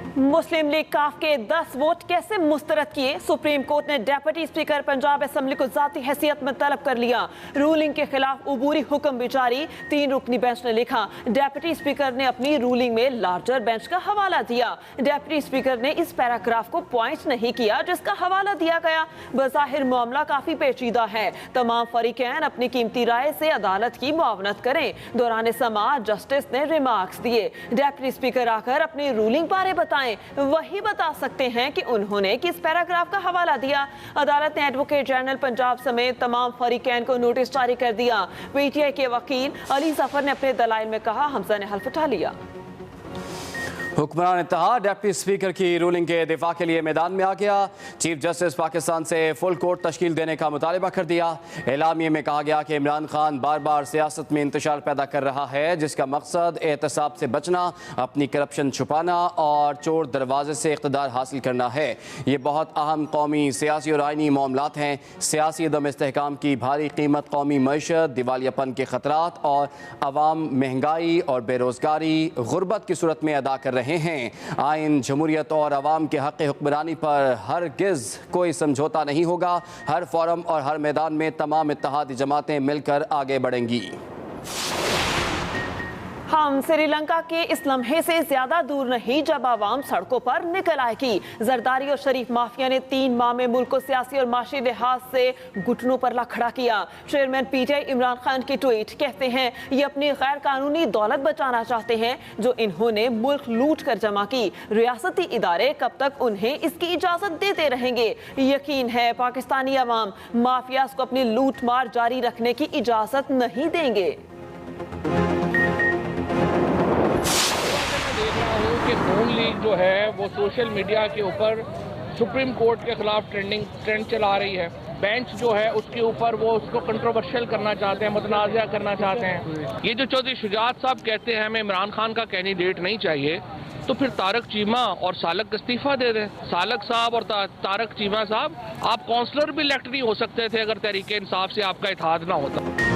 मुस्लिम league काफ के 10 vote कैसे मुस्तरद किए? सुप्रीम कोर्ट ने डेप्यूटी स्पीकर पंजाब असेंबली को जाती हैसियत में तलब कर लिया। रूलिंग के खिलाफ उबूरी हुक्म भी जारी। 3 रुकनी बेंच ने लिखा, डेप्यूटी स्पीकर ने अपनी रूलिंग में लार्जर बेंच का हवाला दिया। डेप्यूटी स्पीकर ने इस पैराग्राफ को पॉइंट नहीं किया जिसका हवाला दिया गया। बज़ाहिर मामला काफी पेचीदा है। तमाम फरीकैन अपनी कीमती राय से अदालत की मुआवनत करें। दौरान समाअत जस्टिस ने रिमार्क्स दिए। डेप्यूटी स्पीकर आकर अपनी रूलिंग बारे बताएं, वही बता सकते हैं कि उन्होंने किस पैराग्राफ का हवाला दिया। अदालत ने एडवोकेट जनरल पंजाब समेत तमाम फरीकैन को नोटिस जारी कर दिया। पीटीआई के वकील अली जफर ने अपने दलाइल में कहा, हमजा ने हल्फ उठा लिया। हुक्मरान इत्तेहाद डेप्टी स्पीकर की रूलिंग के दिफा के लिए मैदान में आ गया। चीफ जस्टिस पाकिस्तान से फुल कोर्ट तश्कील देने का मुतालबा कर दिया। एलामिये में कहा गया कि इमरान खान बार बार सियासत में इंतशार पैदा कर रहा है जिसका मकसद एहतसाब से बचना, अपनी करप्शन छुपाना और चोर दरवाजे से इख्तिदार हासिल करना है। ये बहुत अहम कौमी सियासी और आइनी मामलात हैं। सियासी अदम इस्तेहकाम की भारी कीमत, कौमी मईशत, दिवालियापन के खतरात और अवाम महंगाई और बेरोजगारी, गुर्बत की सूरत में अदा कर रहे हैं। आइन, जमहूरियत और अवाम के हक़ हुक्मरानी पर हरगिज़ कोई समझौता नहीं होगा। हर फोरम और हर मैदान में तमाम इत्तेहादी जमातें मिलकर आगे बढ़ेंगी। हम श्रीलंका के इस लम्हे से ज्यादा दूर नहीं जब आवाम सड़कों पर निकल आएगी। जरदारी और शरीफ माफिया ने 3 माह में मुल्क को सियासी और माशी लिहाज से घुटनों पर ला खड़ा किया। चेयरमैन पीटीआई इमरान खान की ट्वीट कहते हैं, ये अपनी गैर कानूनी दौलत बचाना चाहते हैं जो इन्होंने मुल्क लूट कर जमा की। रियासती इदारे कब तक उन्हें इसकी इजाजत देते रहेंगे? यकीन है पाकिस्तानी अवाम माफियाज को अपनी लूट मार जारी रखने की इजाजत नहीं देंगे। कि नून लीग जो है वो सोशल मीडिया के ऊपर सुप्रीम कोर्ट के खिलाफ ट्रेंड चला रही है। बेंच जो है उसके ऊपर वो उसको कंट्रोवर्शियल करना चाहते हैं, मुतनाज़ा करना चाहते हैं। ये जो चौधरी शुजात साहब कहते हैं हमें इमरान खान का कैंडिडेट नहीं चाहिए, तो फिर तारक चीमा और सालक इस्तीफा दे दें। सालक साहब और तारक चीमा साहब, आप काउंसलर भी इलेक्ट नहीं हो सकते थे अगर तहरीक इंसाफ से आपका इत्तेहाद ना होता।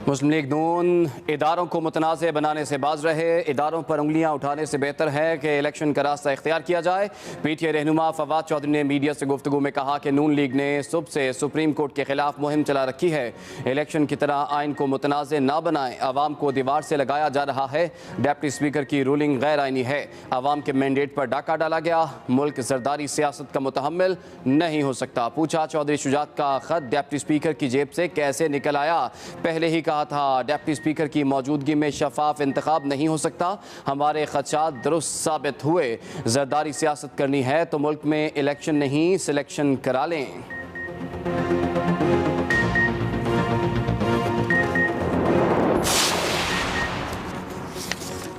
मुस्लिम लीग नून इदारों को मुतनाज़ बनाने से बाज रहे। इदारों पर उंगलियां उठाने से बेहतर है कि इलेक्शन का रास्ता इख्तियार किया जाए। पीटीआई रहनुमा फवाद चौधरी ने मीडिया से गुफ्तगू में कहा कि नून लीग ने सुबह से सुप्रीम कोर्ट के खिलाफ मुहिम चला रखी है। इलेक्शन की तरह आइन को मुतनाज़ ना बनाएं, आवाम को दीवार से लगाया जा रहा है। डेप्टी स्पीकर की रूलिंग गैर आइनी है। आवाम के मैंडेट पर डाका डाला गया। मुल्क जरदारी सियासत का मुतहम्मिल नहीं हो सकता। पूछा, चौधरी शुजात का खत डेप्टी स्पीकर की जेब से कैसे निकल आया? पहले ही कहा था डेप्टी स्पीकर की मौजूदगी में शफाफ इंतखाब नहीं हो सकता। हमारे खदशात दुरुस्त साबित हुए। जरदारी सियासत करनी है तो मुल्क में इलेक्शन नहीं सिलेक्शन करा लें।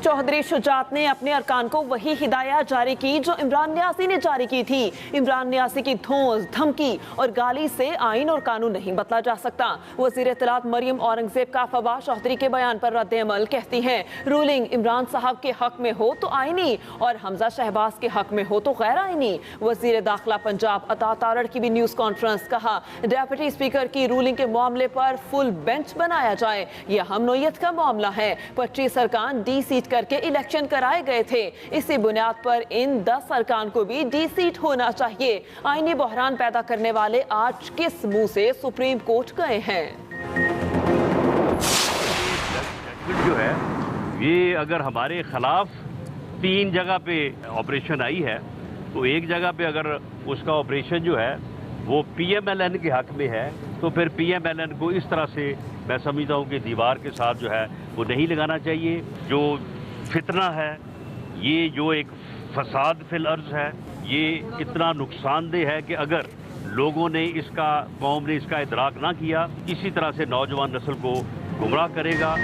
चौधरी शुजात ने अपने अरकान को वही हिदायत जारी की जो इमरान नियासी ने जारी की थी। इमरान नियासी की धौंस, धमकी और गाली से आइन और कानून नहीं बदला जा सकता। वज़ीर इत्तलात मरियम औरंगजेब का फवाद चौधरी के बयान पर रद्द अमल कहती हैं, रूलिंग इमरान साहब के हक में हो तो आइनी और हमजा शहबाज के हक में हो तो गैर आइनी। वज़ीर दाखिला पंजाब अता तारड़ की भी न्यूज़ कॉन्फ्रेंस, कहा डेप्यूटी स्पीकर की रूलिंग के मामले पर फुल बेंच बनाया जाए। यह हम नोयत का मामला है। 25 अरकान डी सीट करके इलेक्शन कराए गए थे। इसी बुनियाद पर इन 10 अरकान को भी डी सीट होना चाहिए। आईनी बहरान पैदा करने वाले आज किस मुंह से सुप्रीम कोर्ट गए हैं? जो है ये अगर हमारे खिलाफ 3 जगह पे ऑपरेशन आई है तो एक जगह पे अगर उसका ऑपरेशन जो है वो पीएमएलएन के हक में है तो फिर पीएमएलएन को इस तरह से मैं समझता हूँ कि दीवार के साथ जो है वो नहीं लगाना चाहिए। जो फितना है, ये जो एक फसाद फिल अर्ज है, ये इतना नुकसानदेह है कि अगर लोगों ने इसका, कौम ने इसका इदराक ना किया, किसी तरह से नौजवान नस्ल को गुमराह करेगा।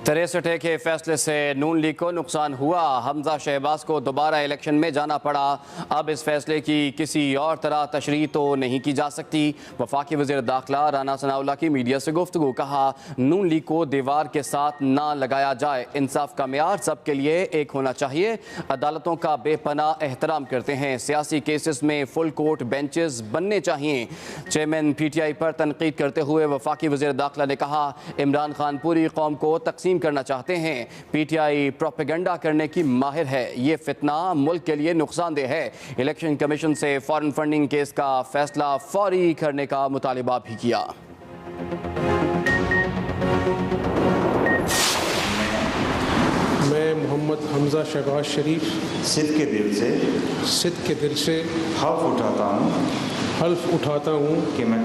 63 के फैसले से नून लीग को नुकसान हुआ। हमजा शहबाज को दोबारा इलेक्शन में जाना पड़ा। अब इस फैसले की किसी और तरह तशरीह तो नहीं की जा सकती। वफाकी वज़ीर दाखिला राना सनाउल्लाह की मीडिया से गुफ्तगू, कहा नून लीग को दीवार के साथ ना लगाया जाए। इंसाफ का मेयार सबके लिए एक होना चाहिए। अदालतों का बेपनाह एहतराम करते हैं। सियासी केसेस में फुल कोर्ट बेंचेस बनने चाहिए। चेयरमैन पीटीआई पर तनकीद करते हुए वफाकी वज़ीर दाखिला ने कहा, इमरान खान पूरी कौम को तकसीम तकसीम करना चाहते हैं। पीटीआई प्रोपेगेंडा करने की माहिर है। ये फितना मुल्क के लिए नुकसानदेह है। इलेक्शन कमीशन से फॉरेन फंडिंग केस का फैसला फौरी करने का मुतालिबा भी किया। मैं मोहम्मद हमजा शहबाज शरीफ सिद्ध के दिल से हल्फ उठाता हूँ कि मैं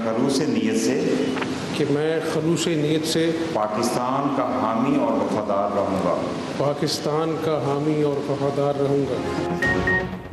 खलूस नीयत से पाकिस्तान का हामी और वफादार रहूँगा।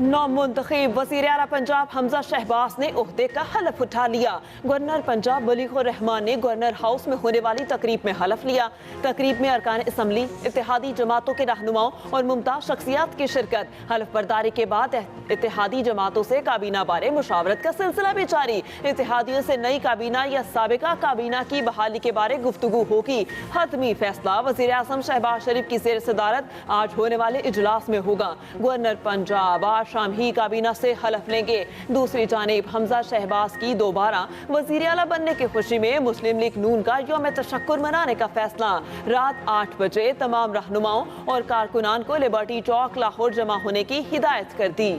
नौमुंतखब वज़ीर आला पंजाब हमजा शहबाज ने ओहदे का हलफ उठा लिया। गवर्नर पंजाब मलिकुर रहमान ने गवर्नर हाउस में होने वाली तकरीब में हलफ लिया। तकरीब में अरकान असम्बली, इत्तेहादी जमातों के रहनुमाओं और मुमताज शख्सियात की शिरकत। हलफ बर्दारी के बाद इत्तेहादी जमातों से काबीना बारे मुशावरत का सिलसिला भी जारी। इत्तेहादियों से नई काबीना या साबिका काबीना की बहाली के बारे गुफ्तगू होगी। हतमी फैसला वज़ीर आज़म शहबाज शरीफ की ज़ेर सदारत आज होने वाले इजलास में होगा। गवर्नर पंजाब आज शाम ही काबीना से हलफ लेंगे। दूसरी जानिब हमजा शहबाज की दोबारा वज़ीर आला बनने की खुशी में मुस्लिम लीग नून का यौम तशक्कुर मनाने का फैसला। रात 8 बजे तमाम रहनुमाओं और कारकुनान को लिबर्टी चौक लाहौर जमा होने की हिदायत कर दी।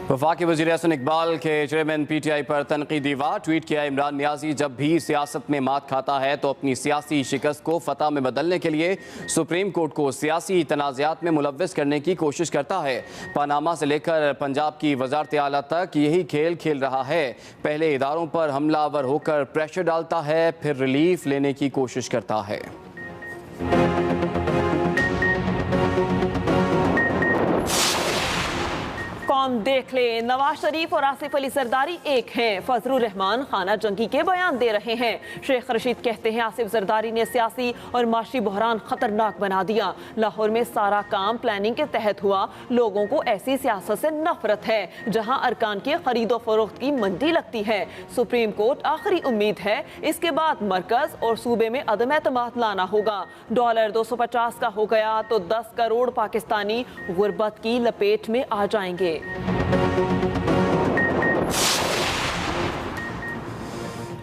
वफाकी वज़ीर एहसन इकबाल के चेयरमैन पीटीआई पर तनकीदी वार। ट्वीट किया इमरान नियाजी जब भी सियासत में मात खाता है तो अपनी सियासी शिकस्त को फतह में बदलने के लिए सुप्रीम कोर्ट को सियासी तनाज़ात में मुलव्वस करने की कोशिश करता है। पनामा से लेकर पंजाब की वज़ारत आला तक यही खेल खेल रहा है। पहले इदारों पर हमलावर होकर प्रेशर डालता है, फिर रिलीफ लेने की कोशिश करता है। कौम देख ले, नवाज शरीफ और आसिफ अली जरदारी एक हैं। फजलुर रहमान खाना जंगी के बयान दे रहे हैं। शेख रशीद कहते हैं आसिफ जरदारी ने सियासी और माशी बहरान खतरनाक बना दिया। लाहौर में सारा काम प्लानिंग के तहत हुआ। लोगों को ऐसी सियासत से नफरत है जहां अरकान की खरीदो फरोख्त की मंडी लगती है। सुप्रीम कोर्ट आखिरी उम्मीद है। इसके बाद मरकज और सूबे में अदम एतमाद लाना होगा। डॉलर 250 का हो गया तो 10 करोड़ पाकिस्तानी गुर्बत की लपेट में आ जाएंगे।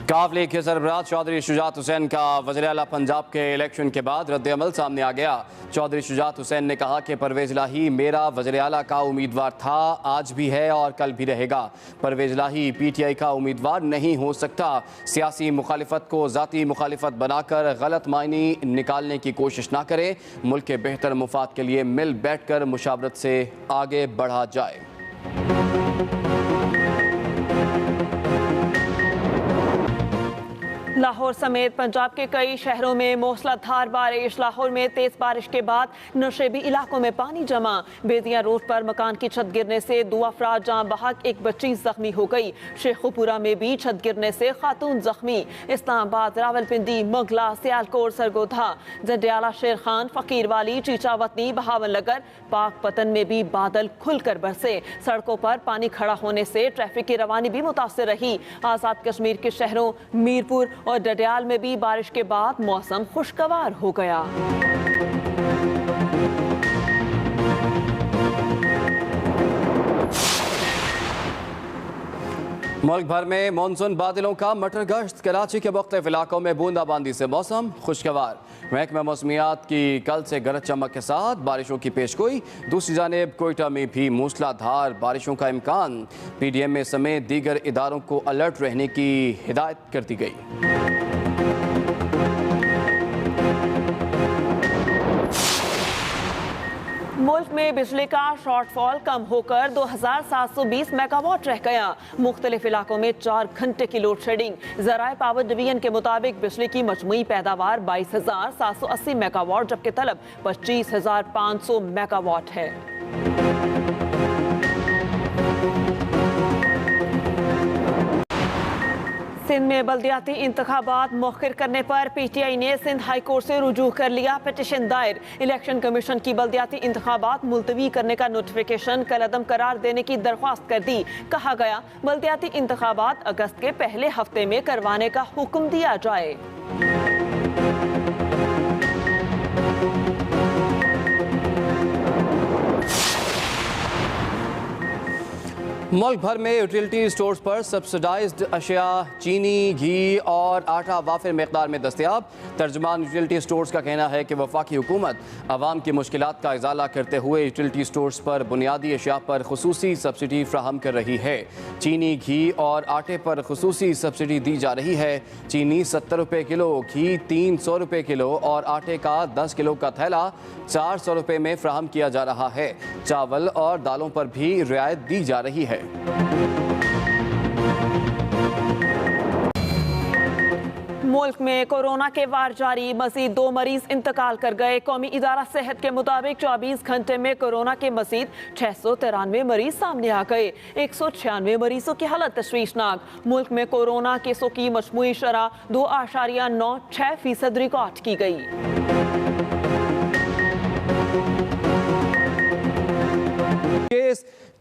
काफ लीग के सरबराह चौधरी शुजात हुसैन का वज़ीर आला पंजाब के इलेक्शन के बाद रद्द अमल सामने आ गया। चौधरी शुजात हुसैन ने कहा कि परवेज़ इलाही मेरा वज़ीर आला का उम्मीदवार था, आज भी है और कल भी रहेगा। परवेज़ इलाही पीटीआई का उम्मीदवार नहीं हो सकता। सियासी मुखालिफत को ज़ाती मुखालिफत बनाकर गलत मायने निकालने की कोशिश ना करें। मुल्क के बेहतर मुफाद के लिए मिल बैठ कर मुशावरत से आगे बढ़ा जाए। लाहौर समेत पंजाब के कई शहरों में मूसलाधार बारिश। लाहौर में तेज बारिश के बाद नशेबी इलाकों में पानी जमा। बेदिया रोड पर मकान की छत गिरने से 2 अफराद जान बहक, एक बच्ची जख्मी हो गई। शेखुपुरा में भी छत गिरने से खातून जख्मी। इस्लामाबाद, रावलपिंडी, मंगला, सियालकोट, सरगोधा, जंडियाला, शेर खान, फकीरवाली, चीचावतनी, बहावनगर, पाकपतन में भी बादल खुलकर बरसे। सड़कों पर पानी खड़ा होने से ट्रैफिक की रवानी भी मुतासिर रही। आज़ाद कश्मीर के शहरों मीरपुर और डडियाल में भी बारिश के बाद मौसम खुशगवार हो गया। मुल्क भर में मानसून बादलों का मटर गश्त। कराची के मुख्तलिफ इलाकों में बूंदाबांदी से मौसम खुशगवार। महकमा मौसमियात की कल से गरज चमक के साथ बारिशों की पेशगोई। दूसरी जानिब कोयटा में भी मूसलाधार बारिशों का इम्कान। PDMA समेत दीगर इदारों को अलर्ट रहने की हिदायत कर दी गई। मुल्क में बिजली का शॉर्टफॉल कम होकर 2720 मेगावाट रह गया। मुख्तलिफ इलाकों में 4 घंटे की लोड शेडिंग। ज़राए पावर डिवीजन के मुताबिक बिजली की मजमुई पैदावार 22,780 मेगावाट जबकि तलब 25,500 मेगावाट है। सिंध में बल्दियाती इंतखाबात मौखिर करने पर PTI ने सिंध हाई कोर्ट से रुजू कर लिया। पिटीशन दायर। इलेक्शन कमीशन की बल्दियाती इंतखाबात मुलतवी करने का नोटिफिकेशन कलअदम करार देने की दरख्वास्त कर दी। कहा गया बल्दियाती इंतखाबात अगस्त के पहले हफ्ते में करवाने का हुक्म दिया जाए। मुल्क भर में यूटिलिटी स्टोर्स पर सब्सिडाइज्ड अशिया चीनी, घी और आटा वाफिर मकदार में दस्तयाब। तर्जुमान यूटिलिटी स्टोर्स का कहना है कि वफाकी हुकूमत आवाम की मुश्किलात का इजाला करते हुए यूटिलिटी स्टोर्स पर बुनियादी अशिया पर खुसूसी सब्सिडी फ्राहम कर रही है। चीनी, घी और आटे पर खुसूसी सब्सिडी दी जा रही है। चीनी 70 रुपये किलो, घी 300 रुपये किलो और आटे का 10 किलो का थैला 400 रुपये में फ्राहम किया जा रहा है। चावल और दालों पर भी रियायत दी जा रही है। मुल्क में कोरोना के वार जारी, मजीद 2 मरीज इंतकाल कर गए। कौमी इदारा सेहत के मुताबिक 24 घंटे में कोरोना के मजीद 693 मरीज सामने आ गए। 196 मरीजों की हालत तशवीशनाक। मुल्क में कोरोना केसों की मजमूई शरह 2.96% रिकॉर्ड की गई।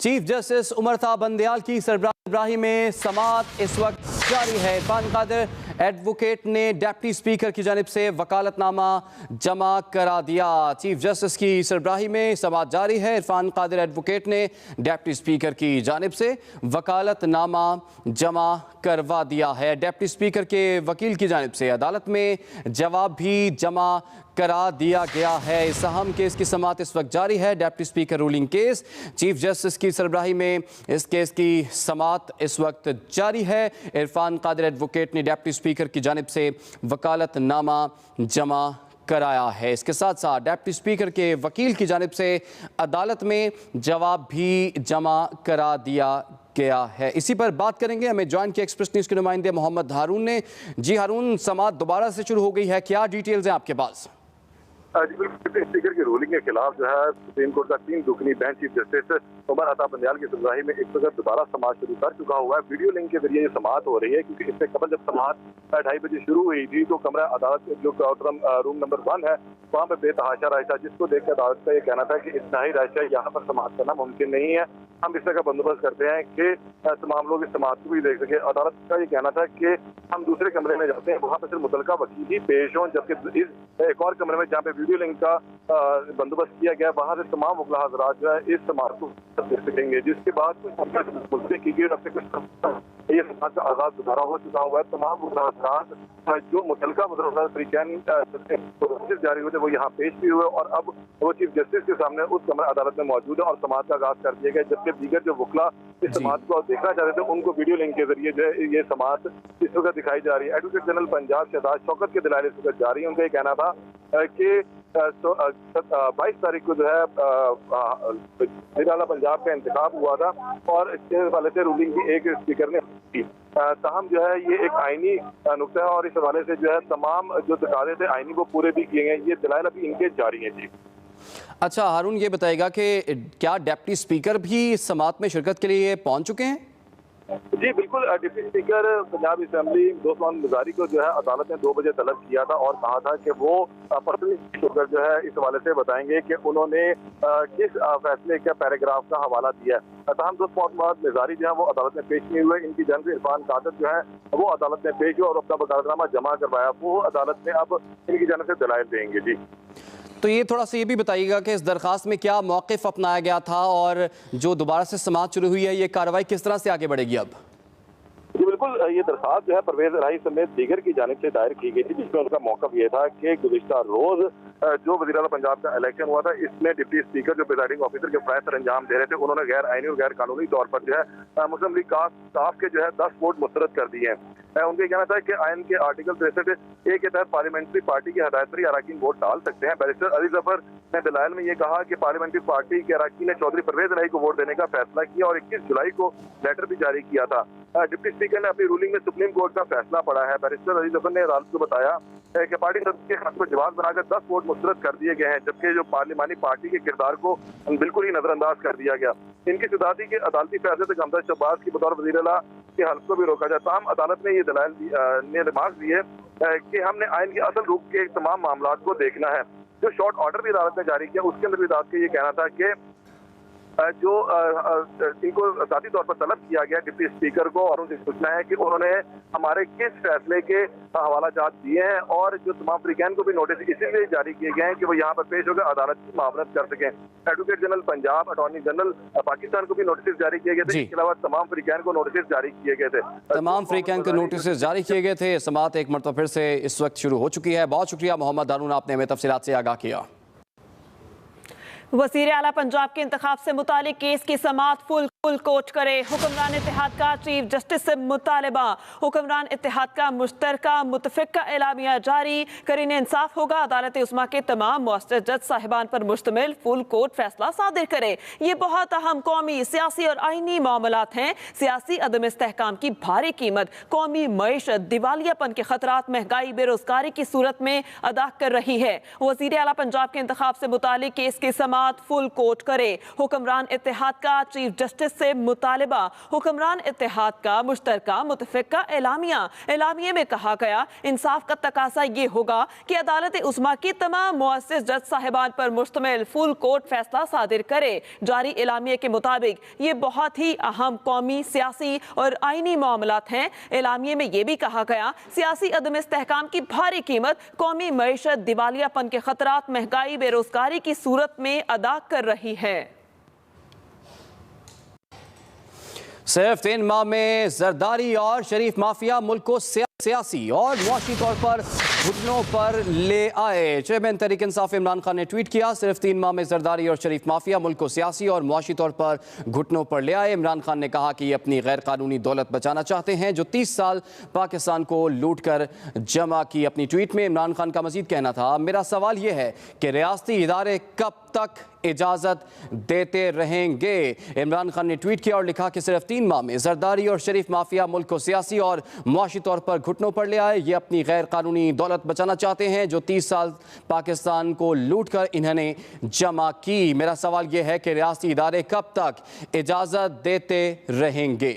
चीफ जस्टिस उमर था बंदयाल की सरबराही में समाअत इस वक्त जारी है। इरफान कादिर एडवोकेट ने डिप्टी स्पीकर की जानिब से वकालतनामा जमा करा दिया। चीफ जस्टिस की सरबराही में समाअत जारी है। इरफान कादिर एडवोकेट ने डिप्टी स्पीकर की जानिब से वकालतनामा जमा करवा दिया है। डिप्टी स्पीकर के वकील की जानिब से अदालत में जवाब भी जमा करा दिया गया है। इस अहम केस की समाअत इस वक्त जारी है। Deputy speaker ruling case, chief justice की सरबराही में इस केस की समाअत इस वक्त जारी है। इरफान कादिर एडवोकेट ने डिप्टी स्पीकर की जानिब से वकालतनामा जमा कराया है। इसके साथ साथ डिप्टी स्पीकर के वकील की जानिब से अदालत में जवाब भी जमा करा दिया गया है। इसी पर बात करेंगे, हमें ज्वाइन किया एक्सप्रेस न्यूज़ के नुमाइंदे मोहम्मद हारून ने। जी हारून, समाअत दोबारा से शुरू हो गई है, क्या डिटेल्स हैं आपके पास? स्पीकर की रूलिंग के खिलाफ जो है सुप्रीम कोर्ट का 3 रुकनी bench chief justice Umar Ata Bandial की सरबराही में एक वक्त दोबारा समाअत शुरू कर चुका हुआ है। वीडियो लिंक के जरिए ये समाअत हो रही है, क्योंकि इससे कबल जब समाअत 2:30 बजे शुरू हुई थी तो कमरा अदालत जो रूम नंबर 1 है वहाँ पे बेतहाशा रहा था, जिसको देख कर अदालत का ये कहना था कि इतना ही रश है, यहाँ पर समाअत करना मुमकिन नहीं है। हम इस तरह का बंदोबस्त करते हैं कि तमाम लोग इस समाअत को भी देख सके। अदालत का ये कहना था कि हम दूसरे कमरे में जाते हैं, वहाँ पर सिर्फ मुतलका वकील ही पेश हों, जबकि इस एक और कमरे में जहाँ पे वीडियो लिंक का बंदोबस्त किया गया वहाँ से तमाम वकील हज़रात जो है इस समाअत को देख सकेंगे। जिसके बाद कुछ की गई, ये समाअत का आगाज दोबारा हो चुका हुआ है। तमाम वकील हज़रात जो मुतलका प्रोसेस जारी हुए थे वो यहाँ पेश भी हुए और अब वो चीफ जस्टिस के सामने उस कमरा अदालत में मौजूद है और समाअत का आगाज कर दिया गया। जबकि दीगर जो वकील इस समाअत को देखना चाहते थे उनको वीडियो लिंक के जरिए जो है ये समाअत इस वक्त दिखाई जा रही है। एडवोकेट जनरल पंजाब शहजाद शौकत के दलाइल इस वक्त जारी है। उनका ये कहना था कि 22 तारीख को जो है वज़ीर-ए-आला पंजाब का इंतखाब हुआ था और इसके हवाले से रूलिंग भी एक स्पीकर ने की। ताहम जो है ये एक आईनी नुक्ता है और इस हवाले से जो है तमाम जो तकाज़े थे आईनी वो पूरे भी किए गए। ये दलाइल अभी इनके जारी हैं। जी अच्छा हारून, ये बताएगा कि क्या डिप्टी स्पीकर भी समाअत में शिरकत के लिए पहुंच चुके हैं? जी बिल्कुल। डिप्टी स्पीकर पंजाब असेंबली दोस्त मोहम्मद मुजारी को जो है अदालत ने 2 बजे तलब किया था और कहा था कि वो पर्सनली जो है इस हवाले से बताएंगे कि उन्होंने किस फैसले के पैराग्राफ का हवाला दिया है। तमाम दोस्त मोहम्मद मुजारी जो है वो अदालत में पेश नहीं हुए। इनकी जानब इरफान कादिर जो है वो अदालत में पेश हुए और अपना वकालतनामा जमा करवाया। वो अदालत में अब इनकी जानब से दलाइल देंगे। जी तो ये थोड़ा सा ये भी बताइएगा कि इस दरख्वास्त में क्या मौक़िफ़ अपनाया गया था और जो दोबारा से समाअत शुरू हुई है ये कार्रवाई किस तरह से आगे बढ़ेगी अब? जी बिल्कुल। ये दरख्वास्त जो है परवेज इलाही समेत दीगर की जानिब से दायर की गई थी, जिसमें उनका मौक़िफ़ ये था कि गुज़िश्ता रोज़ जो वज़ीर-ए-आला पंजाब का इलेक्शन हुआ था इसमें डिप्टी स्पीकर जो प्रिजाइडिंग ऑफिसर के फ़राइज़ सर अंजाम दे रहे थे उन्होंने गैर आईनी और गैर कानूनी तौर पर जो है मुस्लिम लीग काफ के जो है 10 वोट मुस्तरद कर दिए हैं। उनका कहना था कि आइन के आर्टिकल 63A के तहत पार्लियामेंट्री पार्टी के हदायतरी अरकान वोट डाल सकते हैं। बैरिस्टर अली जफर ने दलाइल में ये कहा कि पार्लियामेंट्री पार्टी के अरकान ने चौधरी परवेज इलाही को वोट देने का फैसला किया और 21 जुलाई को लेटर भी जारी किया था। डिप्टी स्पीकर ने अपनी रूलिंग में सुप्रीम कोर्ट का फैसला पढ़ा है। बैरिस्टर अली जफर ने अदालत को बताया कि पार्टी के खत को जवाब बनाकर 10 वोट मुस्तरद कर दिए गए हैं, जबकि जो पार्लिमानी पार्टी के किरदार को बिल्कुल ही नजरअंदाज कर दिया गया। इनकी सदाती के अदालती फैसले से हमदर्द शहबाज की बतौर वज़ीर-ए-आला के हल्फ को भी रोका जाए। ताहम अदालत ने ये दलाइल ने रिमार्क दिए कि हमने आइन के असल रूप के तमाम मामलात को देखना है। जो शॉर्ट ऑर्डर भी अदालत ने जारी किया उसके अंदर भी अदालत का ये कहना था कि जो इनको जाती तौर पर तलब किया गया डिप्टी स्पीकर को, और उनसे पूछना है कि उन्होंने हमारे किस फैसले के हवाला जात दिए हैं, और जो तमाम फ्रीकैन को भी नोटिस इसीलिए जारी किए गए हैं कि वो यहाँ पर पेश होकर अदालत की मामलत कर सकें। Advocate general Punjab, attorney general Pakistan को भी नोटिस जारी किए गए थे। इसके अलावा तमाम फ्रीकैन को नोटिस जारी किए गए थे। तमाम फ्रीकैन को नोटिस जारी किए गए थे। समाअत एक मरतबा फिर से इस वक्त शुरू हो चुकी है। बहुत शुक्रिया मोहम्मद हारून, आपने हमें तफसीलात से आगाह किया। वज़ीर आला पंजाब के इंतखाब से मुतालिक केस की समाअत फुल कोर्ट करे। हुक्मरान इत्तेहाद का चीफ जस्टिस से मुतालबा। हुक्मरान इत्तेहाद का मुश्तरका मुतफ़िक़ा एलामिया जारी। करीने इंसाफ होगा अदालत उस्मा के तमाम मुअस्सर जज साहिबान पर मुश्तमिल फुल कोर्ट फैसला सादिर करे। ये बहुत अहम कौमी, सियासी और आइनी मामलात हैं। सियासी अदम इस्तेहकाम की भारी कीमत कौमी मईशत, दिवालियापन के खतरात, महंगाई, बेरोजगारी की सूरत में अदा कर रही है। वज़ीर आला पंजाब के इंतखाब से मुतालिक केस की समाअत फुल कोर्ट करे। हुक्मरान इत्तेहाद का चीफ जस्टिस से मुतालिबा। हुक्मरान इत्तेहाद का मुश्तरका मुतफ़िक़ा एलामिया में कहा गया इंसाफ का तकाजा ये होगा कि अदालत उस्मा की तमाम मुअस्सिस जज साहिबान पर मुश्तमिल फुल कोर्ट फैसला सादिर करे। जारी एलामिया के मुताबिक ये बहुत ही अहम कौमी, सियासी और आइनी मामलात हैं। एलामिया में ये भी कहा गया सियासी अदम इस्तेहकाम की भारी कीमत कौमी मईशत, दिवालियापन के खतरात, महंगाई, बेरोजगारी की सूरत में अदा कर रही है। सिर्फ 3 माह में जरदारी और शरीफ माफिया मुल्क को सियासी और मुआशी तौर पर घुटनों पर ले आए। चेयरमैन तहरीक इंसाफ इमरान खान ने ट्वीट किया, सिर्फ 3 माह में जरदारी और शरीफ माफिया मुल्क को सियासी और मुआशी तौर पर घुटनों पर ले आए। इमरान खान ने कहा कि ये अपनी गैर कानूनी दौलत बचाना चाहते हैं जो 30 साल पाकिस्तान को लूट कर जमा की। अपनी ट्वीट में इमरान खान का मजीद कहना था, मेरा सवाल ये है कि रियासती इदारे कब तक इजाज़त देते रहेंगे। इमरान खान ने ट्वीट किया और लिखा कि सिर्फ 3 माह में जरदारी और शरीफ माफिया मुल्क को सियासी और मुआशी तौर पर घुटनों पर ले आए। ये अपनी गैर कानूनी दौलत बचाना चाहते हैं जो 30 साल पाकिस्तान को लूट कर इन्होंने जमा की। मेरा सवाल यह है कि रियासती इदारे कब तक इजाज़त देते रहेंगे।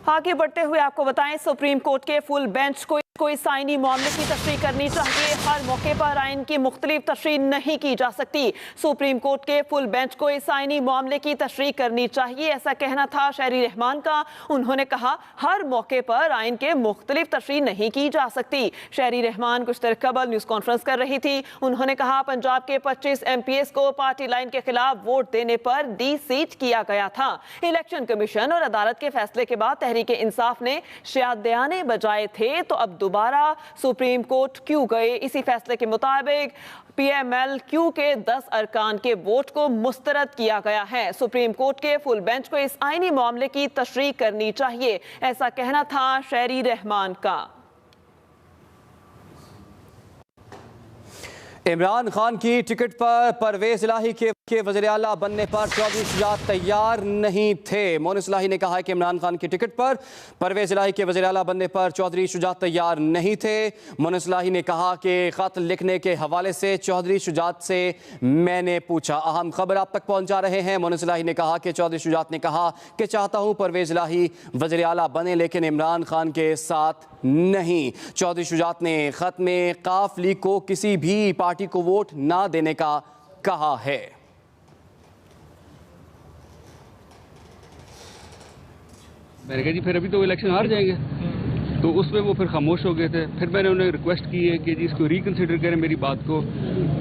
आगे बढ़ते हुए आपको बताएं, सुप्रीम कोर्ट के फुल बेंच को कोई साइनी मामले की तशरीह करनी चाहिए। हर मौके पर आइन की मुख्तलिफ तशरीह नहीं की जा सकती। सुप्रीम कोर्ट के फुल बेंच को इस आइनी मामले की तशरीह करनी चाहिए, ऐसा कहना था शहरी रहमान का। उन्होंने कहा हर मौके पर आइन के मुख्तलिफ तशरीह नहीं की जा सकती। शहरी रहमान कुछ देर कबल न्यूज़ कॉन्फ्रेंस कर रही थी। उन्होंने कहा पंजाब के 25 MPs को पार्टी लाइन के खिलाफ वोट देने पर डी-सीट किया गया था। इलेक्शन कमीशन और अदालत के फैसले के बाद तहरीक इंसाफ ने शहादयाने बजाए थे, तो अब दोबारा सुप्रीम कोर्ट क्यों गए? इसी फैसले के मुताबिक PMLQ के 10 अरकान के वोट को मुस्तरद किया गया है। सुप्रीम कोर्ट के फुल बेंच को इस आइनी मामले की तशरीह करनी चाहिए, ऐसा कहना था शहरी रहमान का। इमरान खान की टिकट पर परवेज इलाही के वज़ीर आला बनने पर चौधरी शुजात तैयार नहीं थे। मोनिस इलाही ने कहा है कि इमरान खान की टिकट पर परवेज इलाही के वज़ीर आला बनने पर चौधरी शुजात तैयार नहीं थे। मोनिस इलाही ने कहा कि खत लिखने के हवाले से चौधरी शुजात से मैंने पूछा, अहम खबर आप तक पहुंचा रहे हैं। मोनिस इलाही ने कहा कि चौधरी शुजात ने कहा कि चाहता हूं परवेज इलाही वज़ीर आला बने लेकिन इमरान खान के साथ नहीं। चौधरी शुजात ने खत में काफ लीग को किसी भी पार्टी को वोट ना देने का कहा है। मैंने कहा जी फिर अभी तो इलेक्शन हार जाएंगे, तो उसमें वो फिर खामोश हो गए थे। फिर मैंने उन्हें रिक्वेस्ट की है कि जी इसको रिकन्सिडर करें मेरी बात को,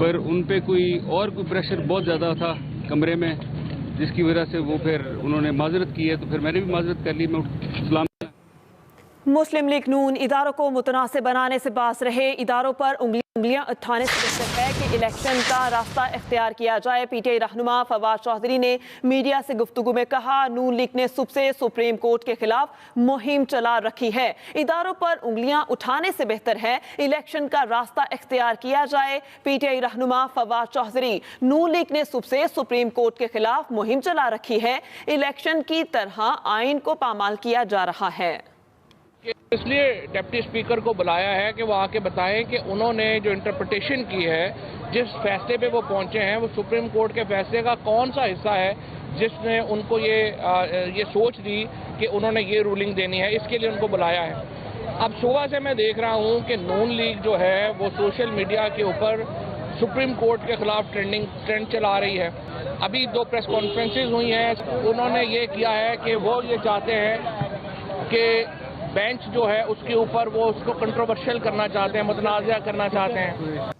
पर उन पे कोई प्रेशर बहुत ज़्यादा था कमरे में, जिसकी वजह से वो फिर उन्होंने माजरत की है, तो फिर मैंने भी माजरत कर ली। मैं सलाम। मुस्लिम लीग नून इदारों को मुतनासिब बनाने से बाज रहे। इदारों पर उंगलियां उठाने से बेहतर है कि इलेक्शन का रास्ता इख्तियार किया जाए। PTI रहनुमा फवाद चौधरी ने मीडिया से गुफ्तगू में कहा, नून लीग ने सुबह से सुप्रीम कोर्ट के खिलाफ मुहिम चला रखी है। इदारों पर उंगलियां उठाने से बेहतर है इलेक्शन का रास्ता इख्तियार किया जाए। PTI रहनुमा फवाद चौधरी, नून लीग ने सुबह से सुप्रीम कोर्ट के खिलाफ मुहिम चला रखी है। इलेक्शन की तरह आइन को पामाल किया जा रहा है। इसलिए डिप्टी स्पीकर को बुलाया है कि वो आके बताएं कि उन्होंने जो इंटरप्रिटेशन की है, जिस फैसले पे वो पहुंचे हैं, वो सुप्रीम कोर्ट के फैसले का कौन सा हिस्सा है जिसने उनको ये सोच दी कि उन्होंने ये रूलिंग देनी है। इसके लिए उनको बुलाया है। अब सुबह से मैं देख रहा हूं कि नून लीग जो है वो सोशल मीडिया के ऊपर सुप्रीम कोर्ट के खिलाफ ट्रेंड चला रही है। अभी 2 प्रेस कॉन्फ्रेंसेज हुई हैं, उन्होंने ये किया है कि वो ये चाहते हैं कि बेंच जो है उसके ऊपर वो उसको कंट्रोवर्शियल करना चाहते हैं, मुतनाज़ा करना चाहते हैं।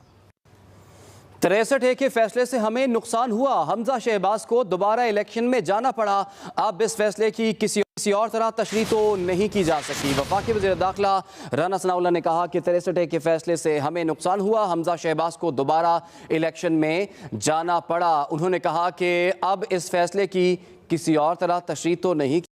63A के फैसले से हमें नुकसान हुआ, हमजा शहबाज को दोबारा इलेक्शन में जाना पड़ा। अब इस फैसले की किसी और तरह तशरीह तो नहीं की जा सकी। वफाकी वज़ीर दाखिला राना सनाउल्लाह ने कहा कि 63A के फैसले से हमें नुकसान हुआ, हमजा शहबाज को दोबारा इलेक्शन में जाना पड़ा। उन्होंने कहा कि अब इस फैसले की किसी और तरह तशरीह तो नहीं